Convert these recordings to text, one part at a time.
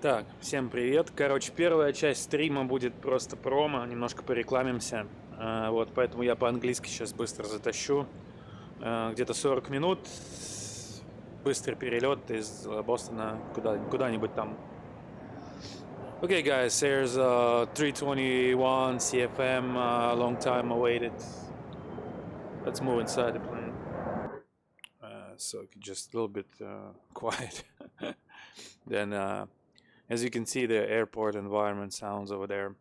Так, всем привет. Короче, первая часть стрима будет просто промо, немножко порекламимся. Вот, поэтому я по-английски сейчас быстро затащу. Где-то 40 минут. Быстрый перелет из Бостона куда-нибудь там. Okay, guys, here's a 321 CFM, long time awaited. Let's move inside the plane. So just a little bit quiet. Then, as you can see, the airport environment sounds over there.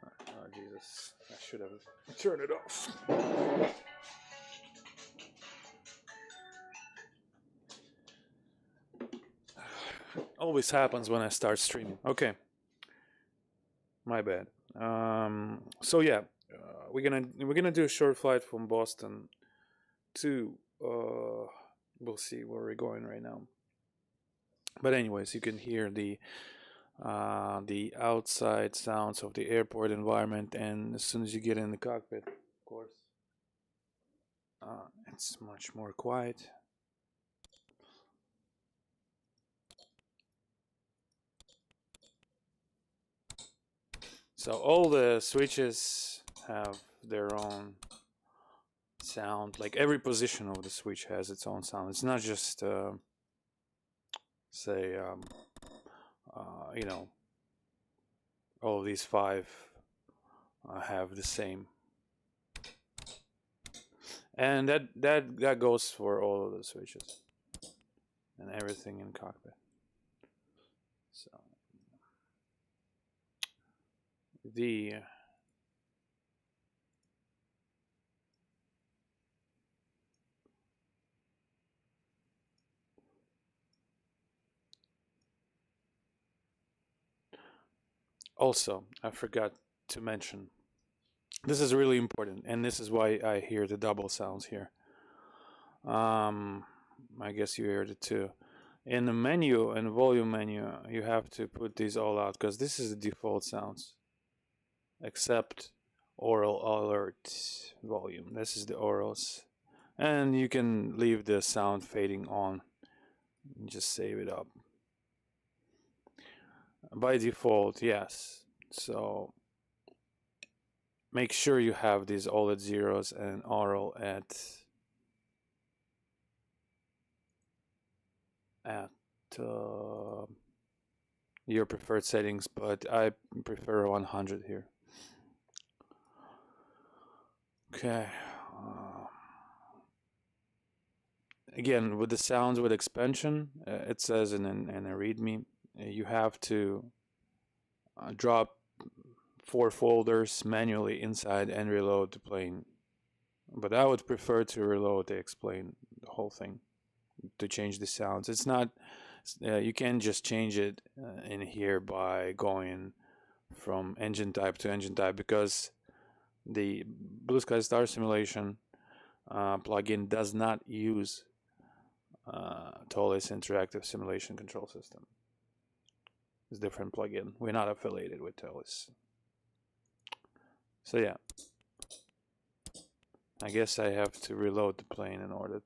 Oh, Jesus. I should have turned it off. Always happens when I start streaming. Okay. My bad. So yeah, we're gonna do a short flight from Boston to we'll see where we're going right now. But anyways, you can hear the outside sounds of the airport environment, and as soon as you get in the cockpit, of course, it's much more quiet. So all the switches have their own sound. Like every position of the switch has its own sound. It's not just say you know, all of these five have the same, and that goes for all of the switches and everything in cockpit. So the also, I forgot to mention, this is really important, and this is why I hear the double sounds here. I guess you heard it too. In the menu and volume menu, you have to put these all out because this is the default sounds, except oral alert volume. This is the orals, and you can leave the sound fading on and just save it up. By default, yes. So make sure you have these all at zeros and oral at your preferred settings, but I prefer 100 here. Okay. Again, with the sounds with expansion, it says in a README, you have to drop 4 folders manually inside and reload the plane. But I would prefer to reload to explain the whole thing, to change the sounds. It's not, you can't just change it in here by going from engine type to engine type, because the Blue Sky Star Simulation plugin does not use Tolis Interactive Simulation Control System. It's a different plugin. We're not affiliated with Tolis. So yeah, I guess I have to reload the plane in order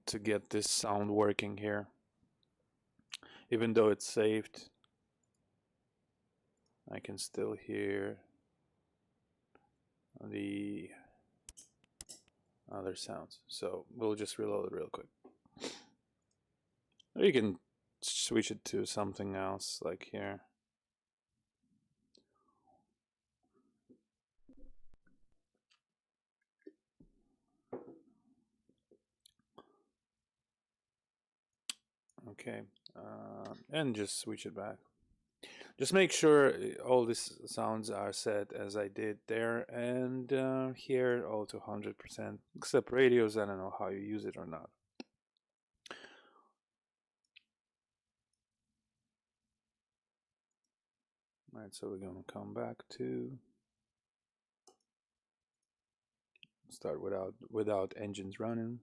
to get this sound working here. Even though it's saved, I can still hear the other sounds. So we'll just reload it real quick. Or you can switch it to something else, like here. Okay, and just switch it back. Just make sure all these sounds are set as I did there, and here all to 100%, except radios. I don't know how you use it or not. Alright, so we're going to come back to start without engines running.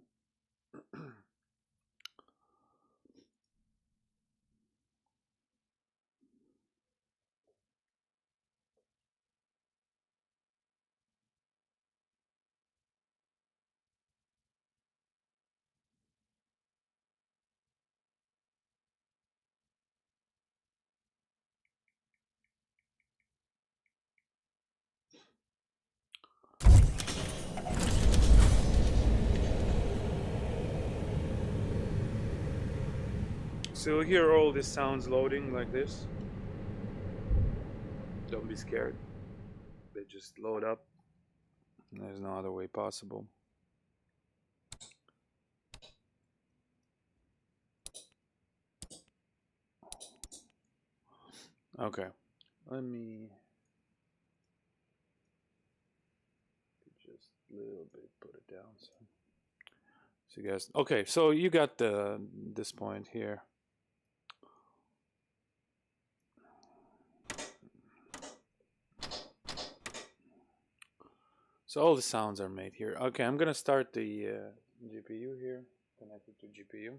So you'll hear all these sounds loading like this. Don't be scared. They just load up. There's no other way possible. Okay. Let me just a little bit put it down. So you guys, okay, so you got this point here. So all the sounds are made here. Okay, I'm gonna start the GPU here, connected to GPU.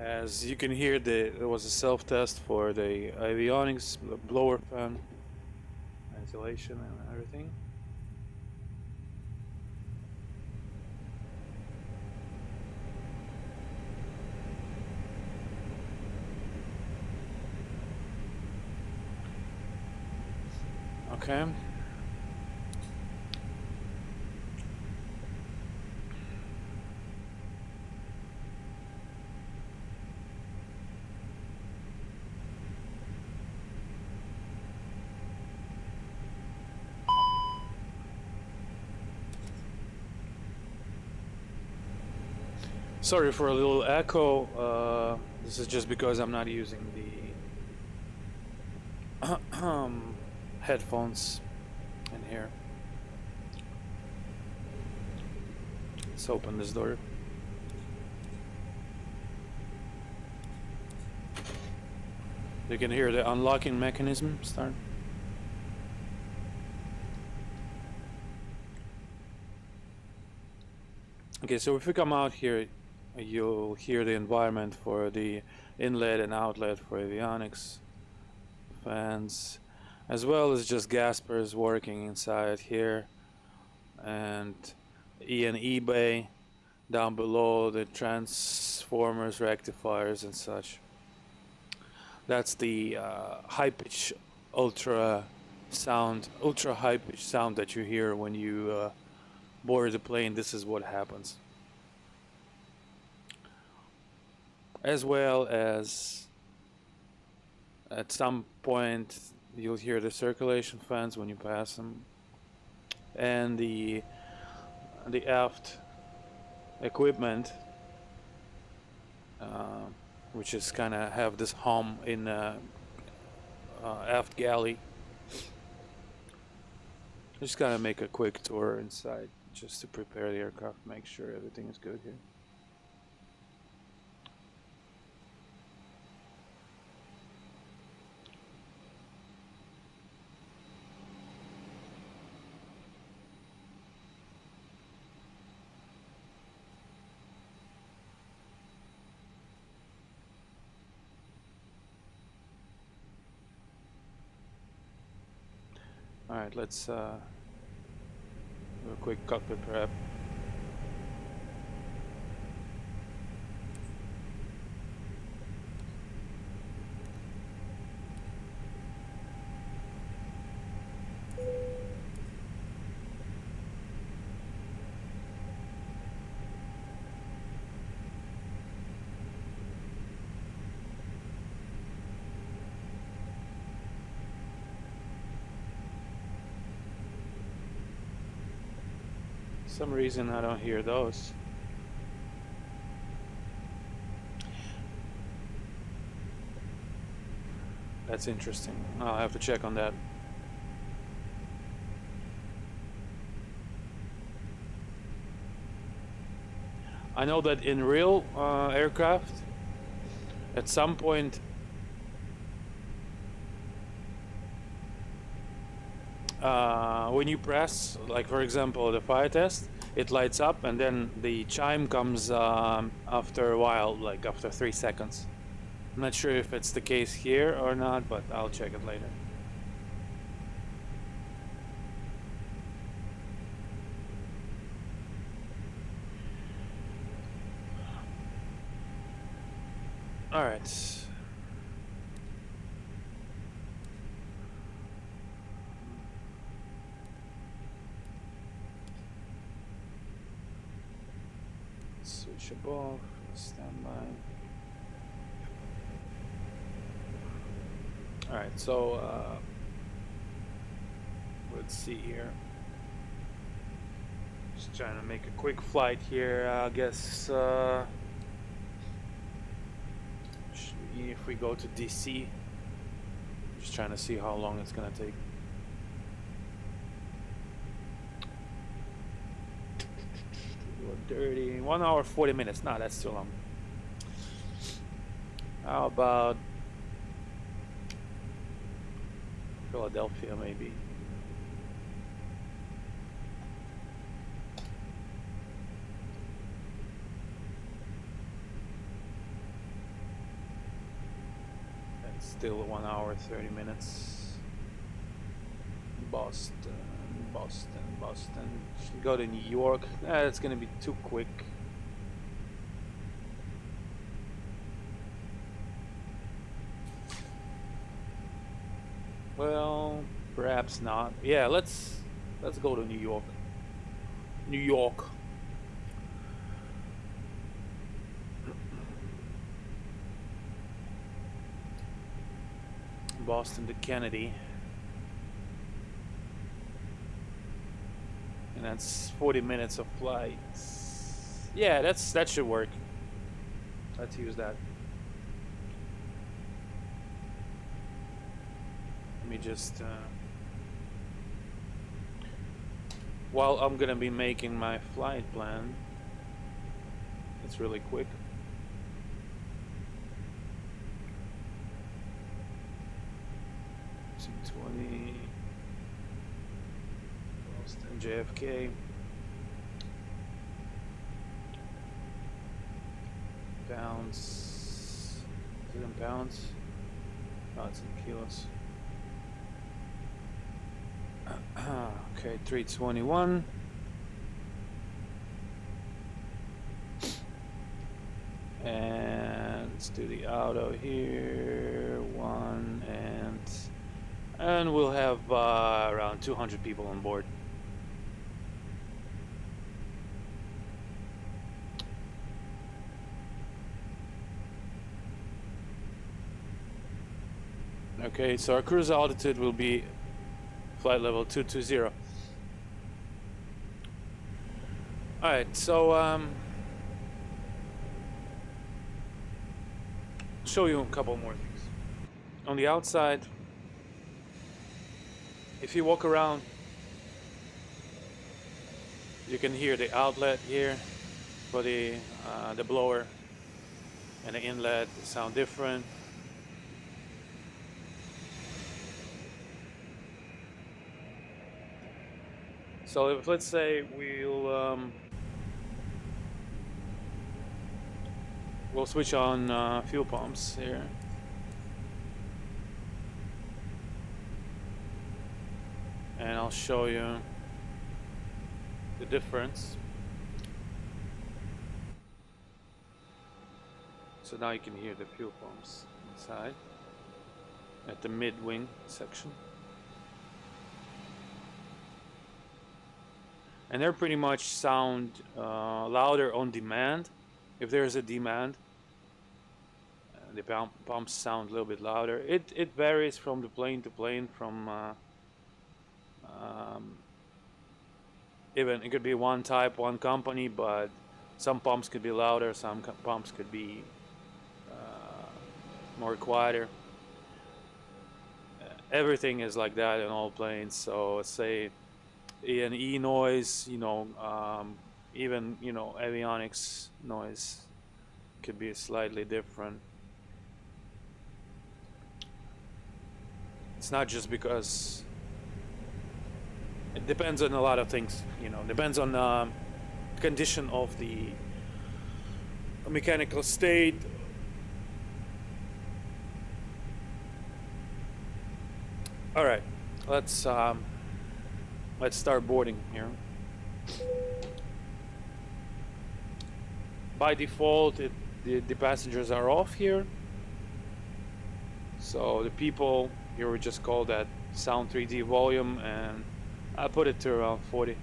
As you can hear, there was a self-test for the avionics, the blower fan, ventilation, and everything. Okay. Sorry for a little echo. This is just because I'm not using the headphones in here. Let's open this door. You can hear the unlocking mechanism start. Okay, so if we come out here, you'll hear the environment for the inlet and outlet for avionics fans, as well as just gaspers working inside here, and E&E bay down below, the transformers, rectifiers, and such. That's the high pitch, ultra high pitch sound that you hear when you board the plane. This is what happens. As well as at some point you'll hear the circulation fans when you pass them, and the aft equipment, which is kind of have this hum in aft galley. Just gotta make a quick tour inside just to prepare the aircraft, make sure everything is good here. All right, let's do a quick cockpit prep. For some reason I don't hear those. That's interesting. I'll have to check on that. I know that in real aircraft, at some point when you press, like for example, the fire test, it lights up and then the chime comes after a while, like after 3 seconds. I'm not sure if it's the case here or not, but I'll check it later. All right. Switch above, standby. All right, so let's see here. Just trying to make a quick flight here. I guess if we go to DC, just trying to see how long it's gonna take. Dirty 1 hour 40 minutes. Nah, that's too long. How about Philadelphia, maybe? That's still 1 hour 30 minutes. Boston. Should go to New York. That's gonna be too quick. Well, perhaps not. Yeah, let's go to New York. New York. Boston to Kennedy. And that's 40 minutes of flight. Yeah, that should work. Let's use that. Let me just while I'm gonna be making my flight plan, it's really quick. C-20 Boston JFK. Pounds. Is it in pounds? No, it's in kilos. Okay, 321. And let's do the auto here. One and we'll have around 200 people on board. Okay, so our cruise altitude will be flight level 220. Alright, so show you a couple more things. On the outside, if you walk around, you can hear the outlet here for the blower and the inlet sound different. So if, let's say we'll switch on fuel pumps here. And I'll show you the difference. So now you can hear the fuel pumps inside at the mid-wing section. And they're pretty much sound louder on demand. If there's a demand, the pumps sound a little bit louder. It varies from the plane to plane. From even it could be one type, one company, but some pumps could be louder, some pumps could be more quieter. Everything is like that in all planes. So say E&E noise, even avionics noise could be slightly different. It's not just because It depends on a lot of things, depends on the condition of the mechanical state. All right, let's start boarding here. By default, the passengers are off here. So the people here, we just call that sound 3D volume, and I put it to around 40%.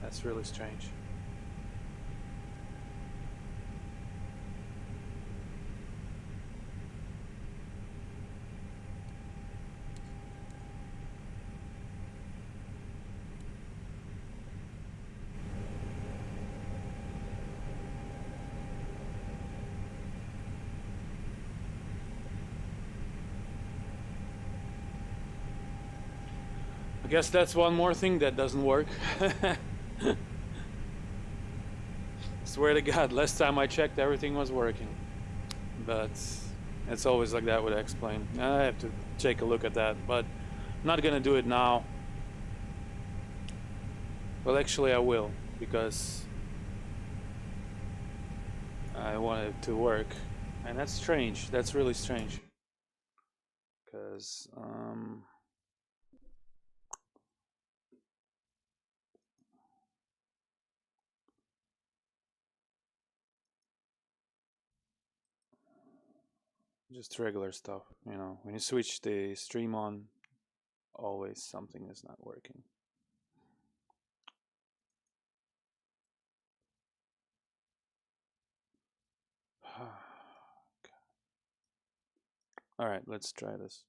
That's really strange. I guess that's one more thing that doesn't work. Swear to God, last time I checked, everything was working. But it's always like that with X-Plane. I have to take a look at that, but I'm not gonna do it now. Well, actually I will, because I want it to work. And that's strange. That's really strange. Because, just regular stuff, when you switch the stream on, always something is not working. All right, let's try this.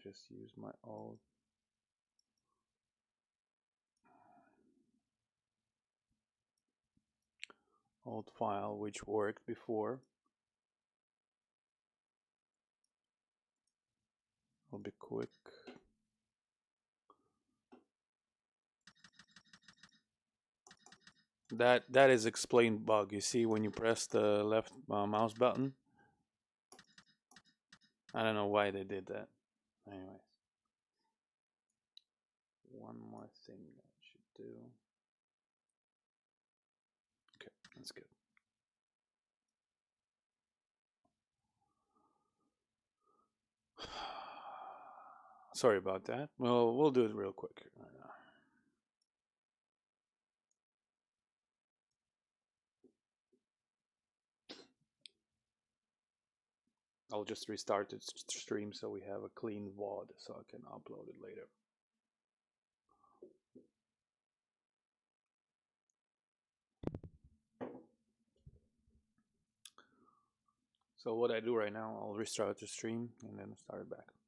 Just use my old file which worked before. I'll be quick. That is explained bug. You see when you press the left mouse button. I don't know why they did that. Anyways, one more thing I should do. Okay, that's good. Sorry about that. Well, we'll do it real quick right now. I'll just restart the stream so we have a clean VOD so I can upload it later. So what I do right now, I'll restart the stream and then start it back.